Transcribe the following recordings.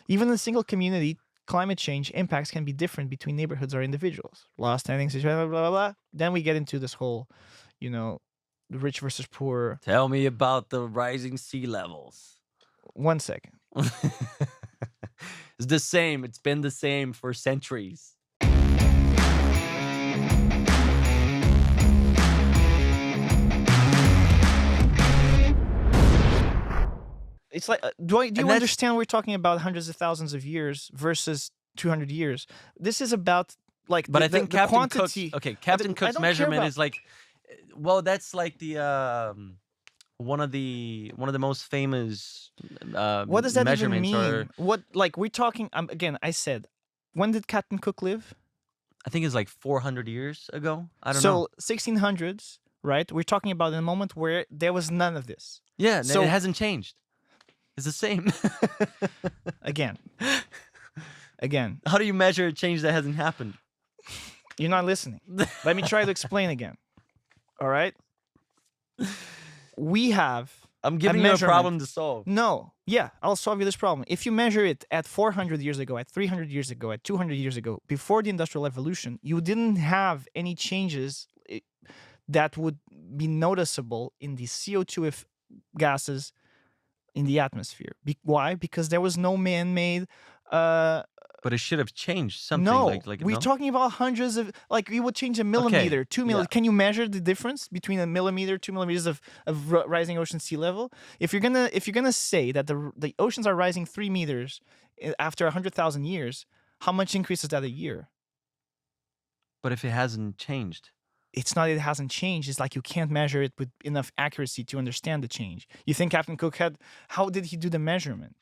Even in a single community, climate change impacts can be different between neighborhoods or individuals. Lost standings, blah, blah, blah, blah. Then we get into this whole, the rich versus poor. Tell me about the rising sea levels. 1 second. It's the same. It's been the same for centuries. It's like, do you understand we're talking about hundreds of thousands of years versus 200 years? This is about like, but I think the Captain quantity. Cook's, Captain Cook's measurement is like, well, that's like the one of the most famous what does that even measurements. mean? What, like, we're talking again? I said, when did Captain Cook live? I think it's like 400 years ago. I don't know. So 1600s, right? We're talking about a moment where there was none of this. Yeah, So it hasn't changed. It's the same. again. How do you measure a change that hasn't happened? You're not listening. Let me try to explain again. All right? We have I'm giving you a problem to solve. No. Yeah, I'll solve you this problem. If you measure it at 400 years ago, at 300 years ago, at 200 years ago, before the Industrial Revolution, you didn't have any changes that would be noticeable in the CO2 gases in the atmosphere. Why? Because there was no man-made... but it should have changed something. No, we're talking about hundreds of... Like, we would change a millimeter, 2 millimeters. Yeah. Can you measure the difference between a millimeter, 2 millimeters of rising ocean sea level? If you're gonna say that the oceans are rising 3 meters after 100,000 years, how much increase is that a year? But if it hasn't changed... It's not it hasn't changed. It's like you can't measure it with enough accuracy to understand the change. You think Captain Cook how did he do the measurement?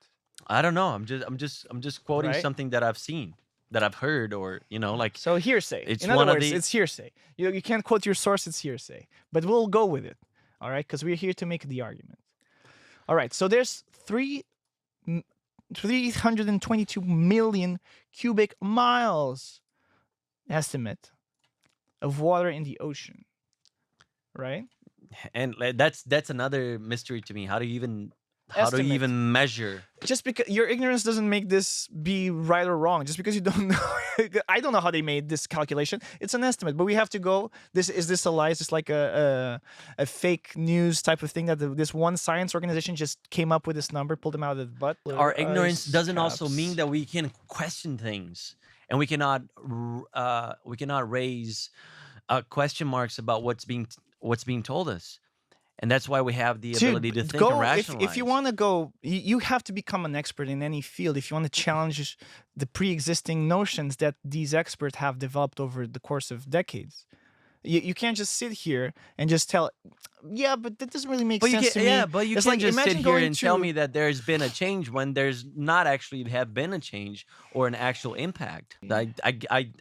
I don't know. I'm just quoting something that I've seen, that I've heard, or like. So hearsay. It's in other words, it's hearsay. You can't quote your source. It's hearsay. But we'll go with it. All right, because we're here to make the argument. All right. So there's 322 million cubic miles estimate of water in the ocean, right? And that's another mystery to me. How do you even measure? Just because your ignorance doesn't make this be right or wrong. Just because you don't know, I don't know how they made this calculation. It's an estimate, but we have to go. Is this a lie? Is this like a fake news type of thing that this one science organization just came up with this number, pulled them out of the butt? Our ignorance doesn't also mean that we can question things, and we cannot raise question marks about what's being told us. And that's why we have the ability to think and rationalize. If you want to go, you have to become an expert in any field. If you want to challenge the pre-existing notions that these experts have developed over the course of decades. You can't just sit here and just tell, yeah, but that doesn't really make sense to me. Yeah, but you can't just sit here and tell me that there's been a change when there's not actually have been a change or an actual impact. I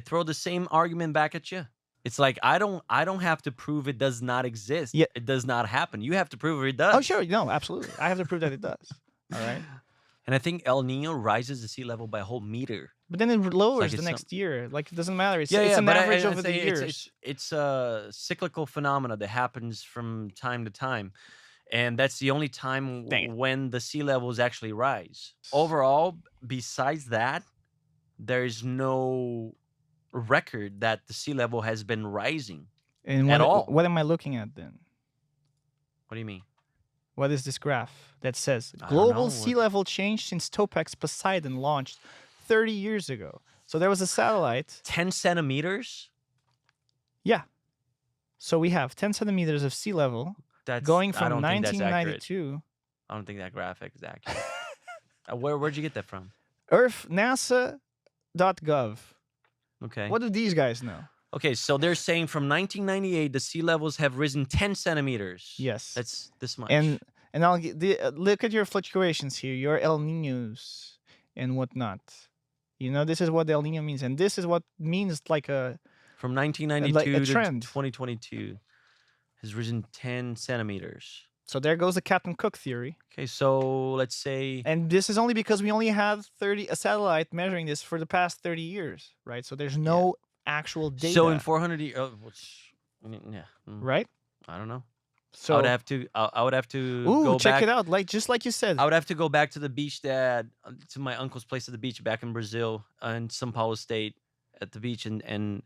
throw the same argument back at you. It's like I don't have to prove it does not exist. Yeah. It does not happen. You have to prove it does. Oh, sure. No, absolutely. I have to prove that it does. All right. And I think El Nino rises the sea level by a whole meter. But then it lowers the next year. Like, it doesn't matter. It's an average over the years. It's a cyclical phenomena that happens from time to time. And that's the only time when the sea levels actually rise. Overall, besides that, there's no record that the sea level has been rising at all. What am I looking at then? What do you mean? What is this graph that says global sea level change since Topek's Poseidon launched 30 years ago? So there was a satellite. 10 centimeters? Yeah. So we have 10 centimeters of sea level going from 1992. I don't think that graphic is accurate. Where'd you get that from? NASA.gov. Okay. What do these guys know? Okay, so they're saying from 1998, the sea levels have risen 10 centimeters. Yes. That's this much. And I'll look at your fluctuations here, your El Niños and whatnot. This is what El Niño means. And this is what means like a... From 1992 a to trend. 2022 has risen 10 centimeters. So there goes the Captain Cook theory. Okay, so let's say... And this is only because we only had a satellite measuring this for the past 30 years, right? So there's no actual data. So in 400 years... Right? I don't know. So I would have to. I would have to go check back. it out. Just like you said. I would have to go back to the beach to my uncle's place at the beach back in Brazil, in São Paulo State, at the beach, and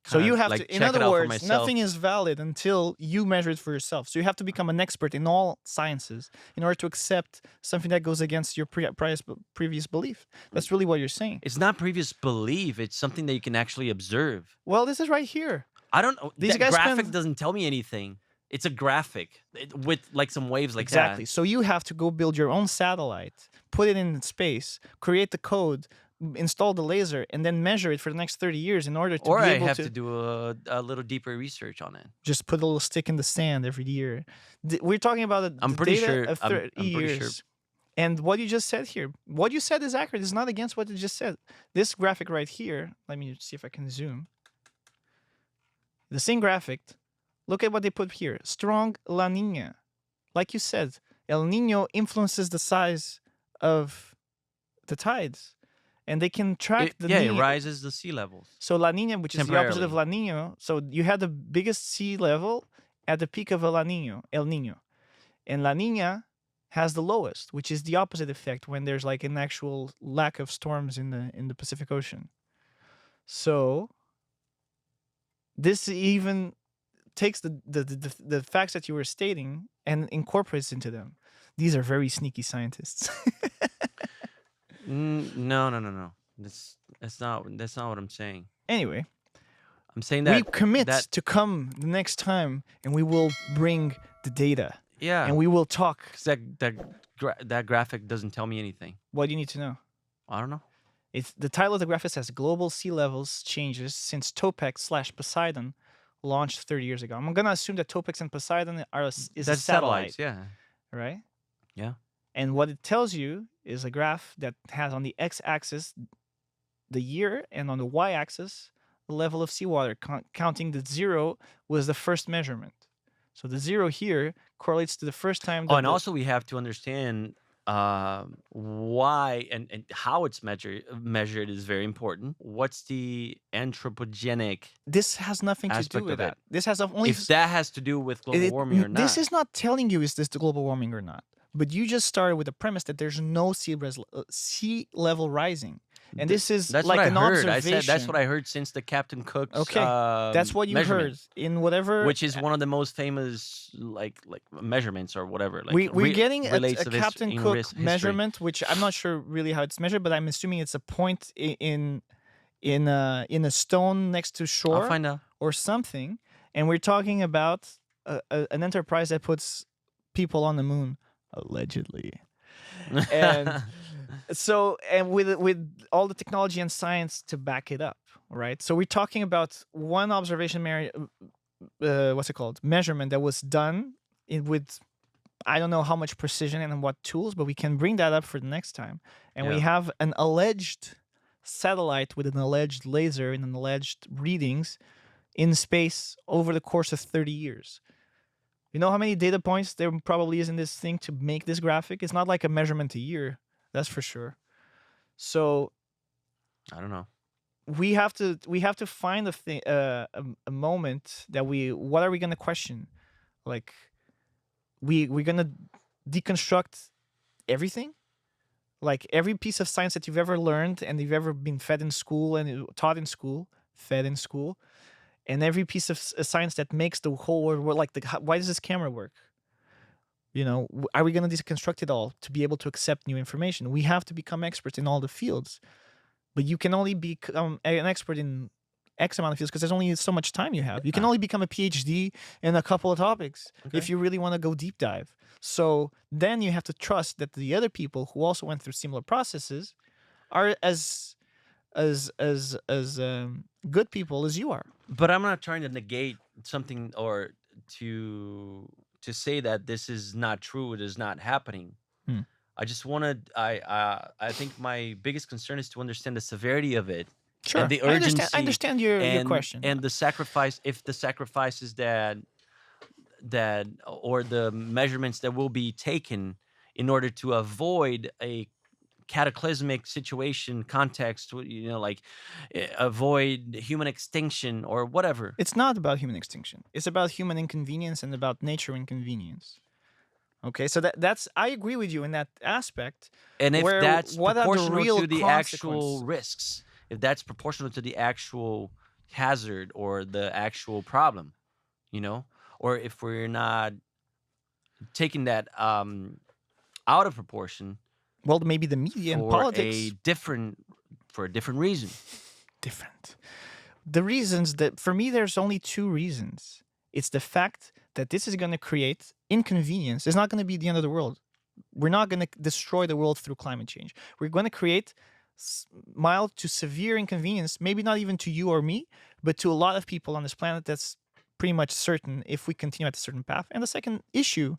So kind you of have like to, in check it other out for words, myself. nothing is valid until you measure it for yourself. So you have to become an expert in all sciences in order to accept something that goes against your previous belief. That's really what you're saying. It's not previous belief. It's something that you can actually observe. Well, this is right here. I don't know. These That guys graphic spend- doesn't tell me anything. It's a graphic with like some waves like Exactly. that. So you have to go build your own satellite, put it in space, create the code, install the laser, and then measure it for the next 30 years in order to Or be I able have to to do a little deeper research on it. just put a little stick in the sand every year. We're talking about I'm pretty data sure. of 30 I'm years. pretty sure. And what you just said here, what you said is accurate. It's not against what you just said. This graphic right here, let me see if I can zoom. The same graphic, look at what they put here. Strong La Nina. Like you said, El Nino influences the size of the tides. And they can track the it rises the sea levels. So La Nina, which is the opposite of La Nina, so you had the biggest sea level at the peak of El Nino. And La Nina has the lowest, which is the opposite effect when there's like an actual lack of storms in the Pacific Ocean. So this even takes the facts that you were stating and incorporates into them. These are very sneaky scientists. No. That's not what I'm saying. Anyway, I'm saying that we commit to come the next time, and we will bring the data. Yeah, and we will talk. 'Cause that graphic doesn't tell me anything. What do you need to know? I don't know. It's the title of the graphic says global sea levels changes since Topex/Poseidon launched 30 years ago. I'm gonna assume that Topex and Poseidon is a satellite. Yeah. Right. Yeah. And what it tells you is a graph that has on the x-axis the year and on the y-axis the level of seawater, counting the 0 was the first measurement. So the 0 here correlates to the first time. And also we have to understand why and how it's measured is very important. What's the anthropogenic? This has nothing to do with that. This has only if that has to do with global warming or not. This is not telling you is this the global warming or not. But you just started with the premise that there's no sea level rising. And this is that's like what an I heard. observation. I said that's what I heard since the Captain Cook's that's what you heard in whatever, which is one of the most famous like measurements or whatever. Like we're getting a Captain Cook history. measurement, which I'm not sure really how it's measured, but I'm assuming it's a point in a stone next to shore. I'll find out. Or something. And we're talking about an enterprise that puts people on the moon, allegedly. And so, and with all the technology and science to back it up, right? So we're talking about one observation, measurement that was done with, I don't know how much precision and what tools, but we can bring that up for the next time. And we have an alleged satellite with an alleged laser and an alleged readings in space over the course of 30 years. You know how many data points there probably is in this thing to make this graphic? It's not like a measurement a year. That's for sure. So, I don't know. We have to find a moment that what are we gonna question? Like, we're gonna deconstruct everything, like every piece of science that you've ever learned and you've ever been fed in school and taught in school, and every piece of science that makes the whole world work. Like, why does this camera work? You know, are we going to deconstruct it all to be able to accept new information? We have to become experts in all the fields. But you can only become an expert in X amount of fields because there's only so much time you have. You can only become a PhD in a couple of topics if you really want to go deep dive. So then you have to trust that the other people who also went through similar processes are as good people as you are. But I'm not trying to negate something or to say that this is not true, it is not happening. I just want to. I think my biggest concern is to understand the severity of it. Sure, and the urgency. I understand your question. And the sacrifice. If the sacrifices that or the measurements that will be taken in order to avoid a cataclysmic situation context, like avoid human extinction or whatever. It's not about human extinction. It's about human inconvenience and about nature inconvenience. Okay, so that's I agree with you in that aspect. And if that's what are the proportional real to the actual consequences? risks, if that's proportional to the actual hazard or the actual problem, or if we're not taking that out of proportion, well, maybe the media and for politics a different reason. Different. The reasons that, for me, there's only two reasons. It's the fact that this is going to create inconvenience. It's not going to be the end of the world. We're not going to destroy the world through climate change. We're going to create mild to severe inconvenience, maybe not even to you or me, but to a lot of people on this planet. That's pretty much certain if we continue at a certain path. And the second issue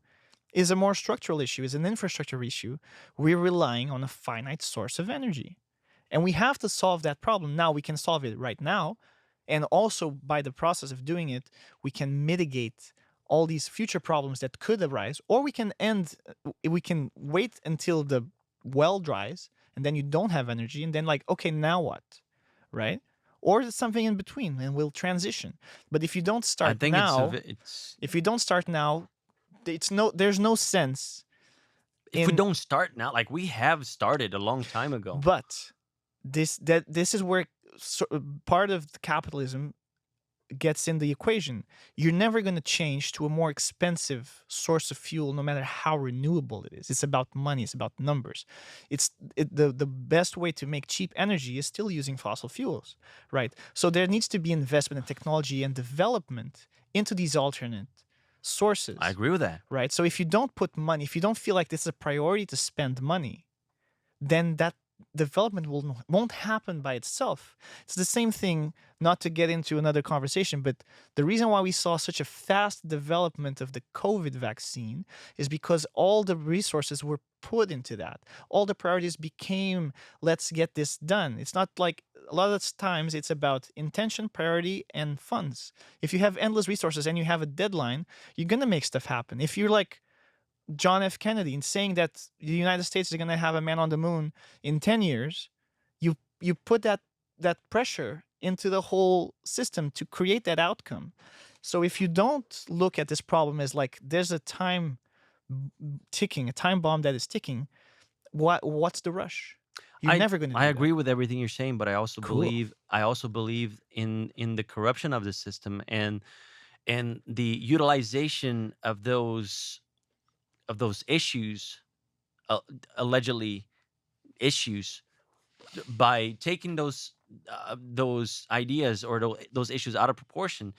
is a more structural issue, is an infrastructure issue. We're relying on a finite source of energy. And we have to solve that problem. Now, we can solve it right now. And also, by the process of doing it, we can mitigate all these future problems that could arise, or we can wait until the well dries and then you don't have energy, and then okay, now what, right? Or something in between, and we'll transition. But if you don't start now, if you don't start now, there's no sense. If we don't start now, like we have started a long time ago. But this is where part of the capitalism gets in the equation. You're never going to change to a more expensive source of fuel, no matter how renewable it is. It's about money. It's about numbers. The best way to make cheap energy is still using fossil fuels, right? So there needs to be investment in technology and development into these alternate sources. I agree with that. Right? So if you don't put money, if you don't feel like this is a priority to spend money, then that development won't happen by itself. It's the same thing, not to get into another conversation, but the reason why we saw such a fast development of the COVID vaccine is because all the resources were put into that. All the priorities became, let's get this done. It's not like, a lot of times it's about intention, priority, and funds. If you have endless resources and you have a deadline, you're going to make stuff happen. If you're like John F. Kennedy and saying that the United States is going to have a man on the moon in 10 years, you put that pressure into the whole system to create that outcome. So if you don't look at this problem as like there's a time ticking, a time bomb that is ticking, what's the rush? You're never going to. I agree with everything you're saying, but I also believe in the corruption of the system and the utilization of those issues, allegedly issues, by taking those ideas or those issues out of proportion.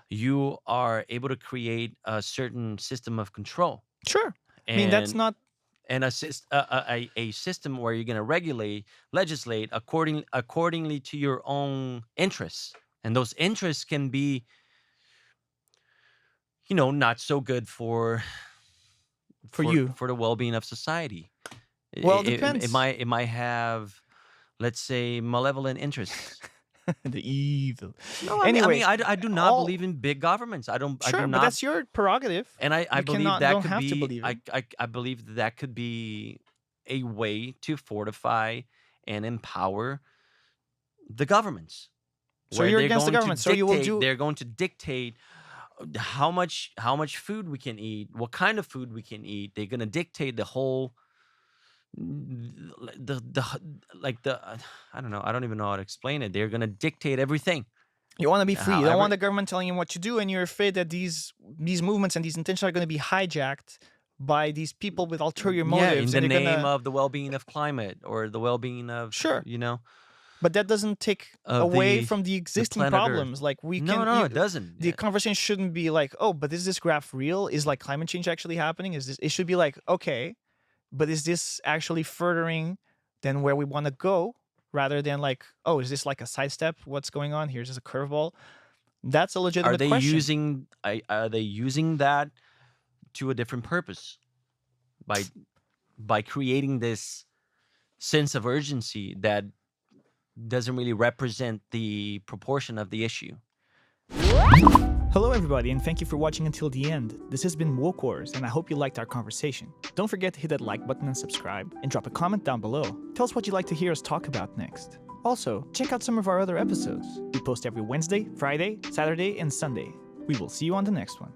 You are able to create a certain system of control. Sure. I mean, that's not. And a system where you're going to legislate accordingly to your own interests. And those interests can be, not so good for you, for the well-being of society. Well, it depends. It might have, let's say, malevolent interests. The evil. No, anyway, I do not believe in big governments. I don't. Sure, I do not, but that's your prerogative. And I believe that could be. Believe I believe that could be a way to fortify and empower the governments. So you're against the government. So you will do. They're going to dictate how much food we can eat, what kind of food we can eat. They're going to dictate the whole. I don't know. I don't even know how to explain it. They're going to dictate everything. You want to be free. You don't want the government telling you what to do, and you're afraid that these movements and these intentions are going to be hijacked by these people with ulterior motives. Yeah, in the name of the well-being of climate or the well-being of, sure. But that doesn't take away from the existing problems. Like we can. No, it doesn't. The conversation shouldn't be like, oh, but is this graph real? Is like climate change actually happening? It should be like, okay, but is this actually furthering than where we want to go? Rather than like, oh, is this like a sidestep? What's going on? Here's just a curveball. That's a legitimate question. Are they using that to a different purpose by creating this sense of urgency that doesn't really represent the proportion of the issue? Hello everybody, and thank you for watching until the end. This has been Wooot, and I hope you liked our conversation. Don't forget to hit that like button and subscribe, and drop a comment down below. Tell us what you'd like to hear us talk about next. Also, check out some of our other episodes. We post every Wednesday, Friday, Saturday, and Sunday. We will see you on the next one.